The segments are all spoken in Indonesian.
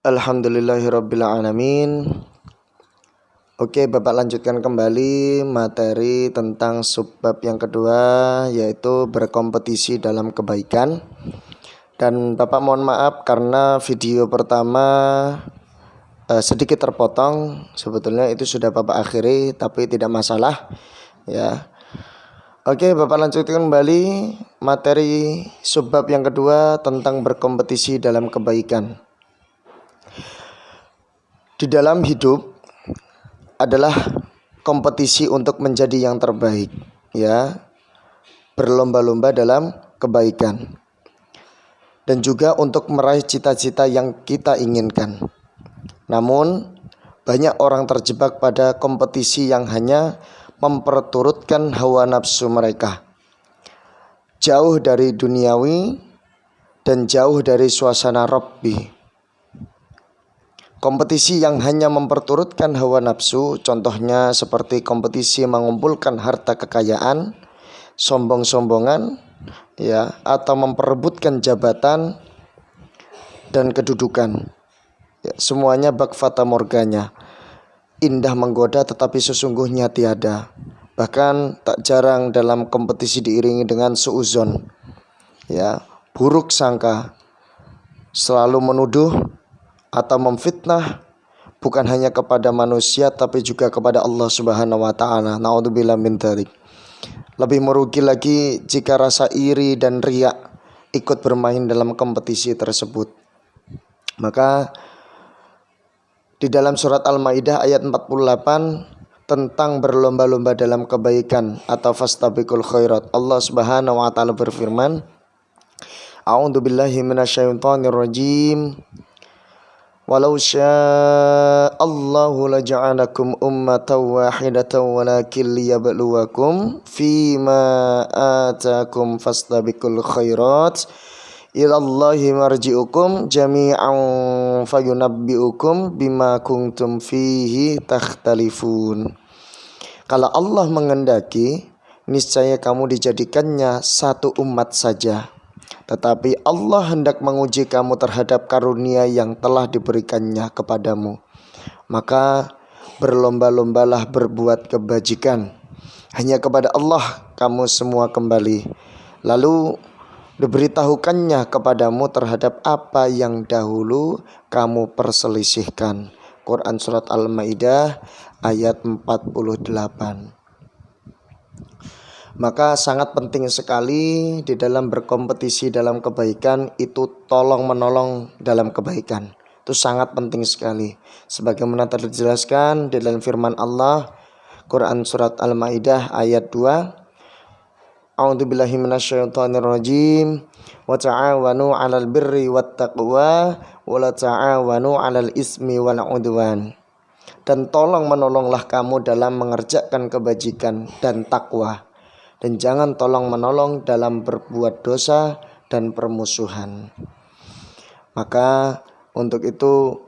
Alhamdulillahirabbil alamin. Oke, Bapak lanjutkan kembali materi tentang subbab yang kedua, yaitu berkompetisi dalam kebaikan. Dan Bapak mohon maaf karena video pertama sedikit terpotong. Sebetulnya itu sudah Bapak akhiri, tapi tidak masalah ya. Oke, Bapak lanjutkan kembali materi subbab yang kedua tentang berkompetisi dalam kebaikan. Di dalam hidup adalah kompetisi untuk menjadi yang terbaik, ya. Berlomba-lomba dalam kebaikan. Dan juga untuk meraih cita-cita yang kita inginkan. Namun, banyak orang terjebak pada kompetisi yang hanya memperturutkan hawa nafsu mereka. Jauh dari duniawi dan jauh dari suasana Rabbi. Kompetisi yang hanya memperturutkan hawa nafsu, contohnya seperti kompetisi mengumpulkan harta kekayaan, sombong-sombongan, ya, atau memperebutkan jabatan dan kedudukan. Ya, semuanya bak fata morgana, indah menggoda tetapi sesungguhnya tiada. Bahkan tak jarang dalam kompetisi diiringi dengan suuzon, ya, buruk sangka, selalu menuduh atau memfitnah bukan hanya kepada manusia tapi juga kepada Allah Subhanahu wa taala. Naudzubillah min dzalik. Lebih merugi lagi jika rasa iri dan riya ikut bermain dalam kompetisi tersebut. Maka di dalam surat Al-Maidah ayat 48 tentang berlomba-lomba dalam kebaikan atau fastabiqul khairat, Allah Subhanahu wa taala berfirman, A'udzubillahi minasyaitonir rajim. Walau sya'allahu laja'alakum ummatan wahidatan walakin liyabluwakum fima atakum fastabiqul khairat ilallahi marji'ukum jami'an fayunabbi'ukum bima kuntum fihi takhtalifun. Kalau Allah mengendaki, niscaya kamu dijadikannya satu umat saja. Tetapi Allah hendak menguji kamu terhadap karunia yang telah diberikannya kepadamu. Maka berlomba-lombalah berbuat kebajikan. Hanya kepada Allah kamu semua kembali. Lalu diberitahukannya kepadamu terhadap apa yang dahulu kamu perselisihkan. Quran Surat Al-Maidah ayat 48. Maka sangat penting sekali di dalam berkompetisi dalam kebaikan itu tolong menolong dalam kebaikan. Itu sangat penting sekali. Sebagaimana telah dijelaskan di dalam firman Allah Quran Surat Al-Maidah ayat 2. A'udzubillahi minasyaitonir rajim. Wa ta'awanu 'alal birri wat taqwa wa la ta'awanu 'alal ismi wal 'udwan. Dan tolong menolonglah kamu dalam mengerjakan kebajikan dan takwa. Dan jangan tolong menolong dalam berbuat dosa dan permusuhan. Maka untuk itu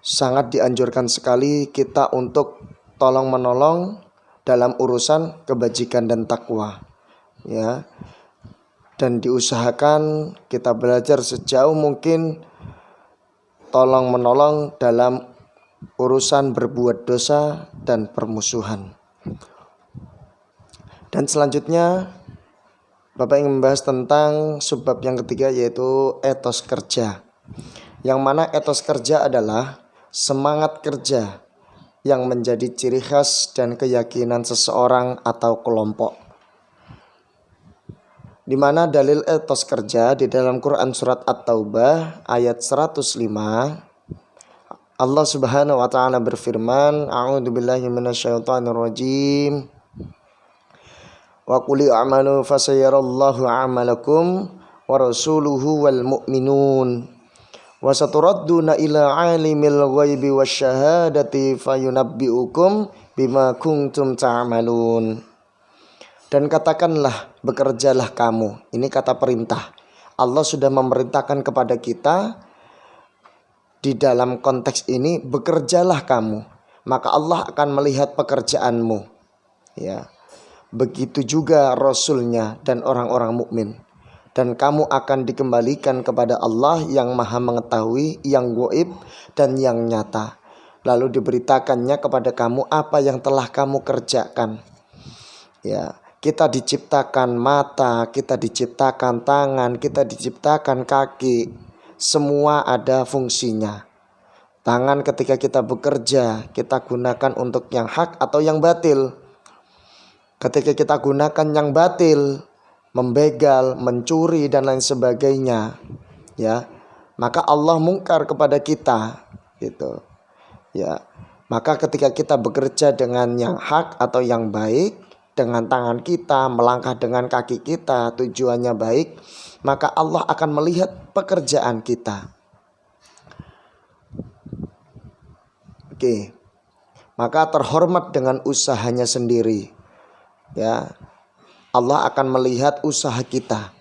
sangat dianjurkan sekali kita untuk tolong menolong dalam urusan kebajikan dan takwa, ya. Dan diusahakan kita belajar sejauh mungkin tolong menolong dalam urusan berbuat dosa dan permusuhan. Dan selanjutnya Bapak ingin membahas tentang subbab yang ketiga, yaitu etos kerja. Yang mana etos kerja adalah semangat kerja yang menjadi ciri khas dan keyakinan seseorang atau kelompok. Di mana dalil etos kerja di dalam Quran Surat At-Taubah ayat 105, Allah Subhanahu wa taala berfirman, A'udzubillahi minasyaitonir rajim. Wa qul i'malu fasayarallahu 'amalakum wa rasuluhu wal mu'minun wa saturadduna ila 'alimil ghaibi wasyahadati fayunabbi'ukum bima kuntum ta'malun. Dan katakanlah, bekerjalah kamu. Ini kata perintah. Allah sudah memerintahkan kepada kita di dalam konteks ini, bekerjalah kamu, maka Allah akan melihat pekerjaanmu, ya. Begitu juga Rasulnya dan orang-orang mukmin. dan kamu akan dikembalikan kepada Allah yang maha mengetahui yang gaib dan yang nyata. Lalu diberitakannya kepada kamu apa yang telah kamu kerjakan. Ya, kita diciptakan mata, kita diciptakan tangan, kita diciptakan kaki, semua ada fungsinya. Tangan ketika kita bekerja, kita gunakan untuk yang hak atau yang batil. Ketika kita gunakan yang batil, membegal, mencuri dan lain sebagainya, ya, maka Allah mungkar kepada kita, gitu. Ya, maka ketika kita bekerja dengan yang hak atau yang baik, dengan tangan kita, melangkah dengan kaki kita, tujuannya baik, maka Allah akan melihat pekerjaan kita. Oke, maka terhormat dengan usahanya sendiri. Ya, Allah akan melihat usaha kita.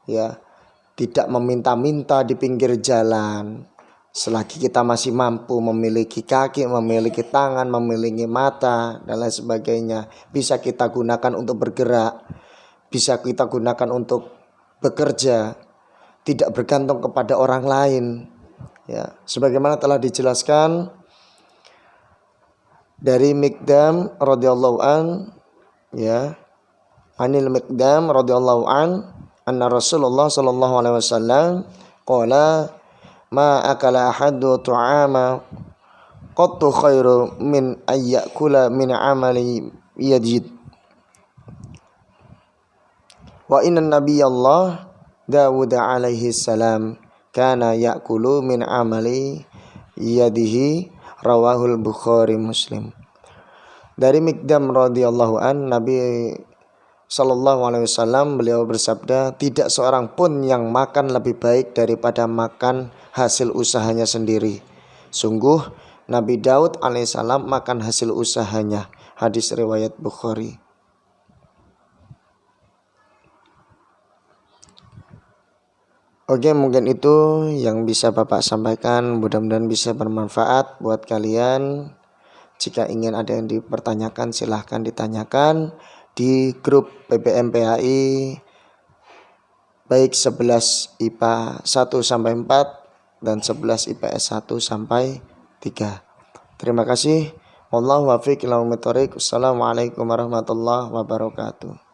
Ya, tidak meminta-minta di pinggir jalan. Selagi kita masih mampu memiliki kaki, memiliki tangan, memiliki mata dan lain sebagainya, bisa kita gunakan untuk bergerak, bisa kita gunakan untuk bekerja, tidak bergantung kepada orang lain. Ya, sebagaimana telah dijelaskan dari Miqdam radhiyallahu an, ya, Anil Miqdam radhiyallahu an, anna Rasulullah sallallahu alaihi wasallam qala ma akala ahadu tu'ama qattu khairu min ayyakula min amali yajid. Wa inna nabiyallah Dawud alaihi salam kana yakulu min amali yadihi, rawahul Bukhari Muslim. Dari Miqdam radhiyallahu an, Nabi sallallahu alaihi wasallam beliau bersabda, tidak seorang pun yang makan lebih baik daripada makan hasil usahanya sendiri. Sungguh Nabi Daud alaihissalam makan hasil usahanya. Hadis riwayat Bukhari. Oke, mungkin itu yang bisa Bapak sampaikan. Mudah-mudahan bisa bermanfaat buat kalian. Jika ingin ada yang dipertanyakan, silahkan ditanyakan di grup PPM PAI, baik 11 IPA 1 sampai 4 dan 11 IPS 1 sampai 3. Terima kasih. Wallahu wafiq ila aqwamit thoriq. Wassalamualaikum warahmatullahi wabarakatuh.